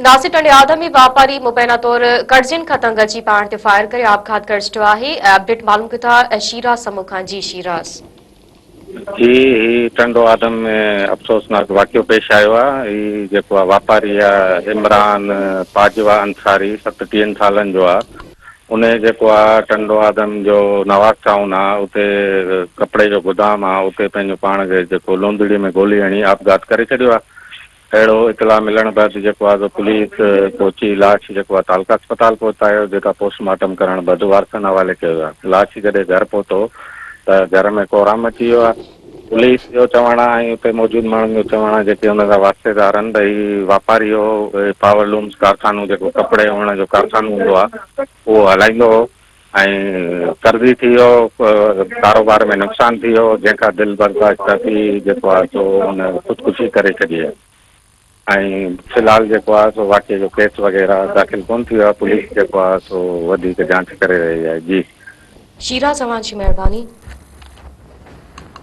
नासिर टंडियाल में वापारी मुबैना तौर कर्जन खां तंग अची पाण ते फायर करे आपघात करे छॾियो आहे। अपडेट मालूम कयो था शीरा समूह खां। जी शीरास जी ही टंडो आदम में अफ़सोसनाक वाक़ियो पेश आयो आहे। ही जेको आहे वापारी आहे इमरान पाजवा अंसारी 37 सालनि जो आहे। उन जेको आहे टंडो आदम जो नवाज़ टाउन आहे उते कपिड़े जो गोदाम आहे उते पंहिंजो पाण खे जेको लोंदड़ी में गोली हणी आपघात करे छॾियो आहे। अहिड़ो इतला मिलण बैदि जेको आहे पुलिस पहुची लाश जेको आहे तालका अस्पताल पहुचायो जेका पोस्टमार्टम करण बैदि वारसनि हवाले कयो आहे। लाश जॾहिं घर पहुतो त घर में कोराम अची वियो आहे। पुलिस जो चवणु आहे ऐं हुते मौजूदु माण्हुनि जो चवणु आहे जेके हुन जा वास्तेदार आहिनि त ही वापारी हो पावरलूम्स कारखानो जेको कपिड़े हुअण जो कारखानो हूंदो आहे उहो हलाईंदो हो ऐं कर्ज़ी थी वियो कारोबार में नुक़सानु थी वियो जंहिंखां दिलि बर्दाश्त न थी जेको आहे सो हुन ख़ुदकुशी करे छॾी आहे। ऐं फ़िलहाल जेको आहे सो वाक़िए जो केस वग़ैरह दाख़िल कोन थी वियो आहे। पुलिस जेको आहे सो वधीक जांच करे रही आहे। जी शीरा तव्हांजी महिरबानी।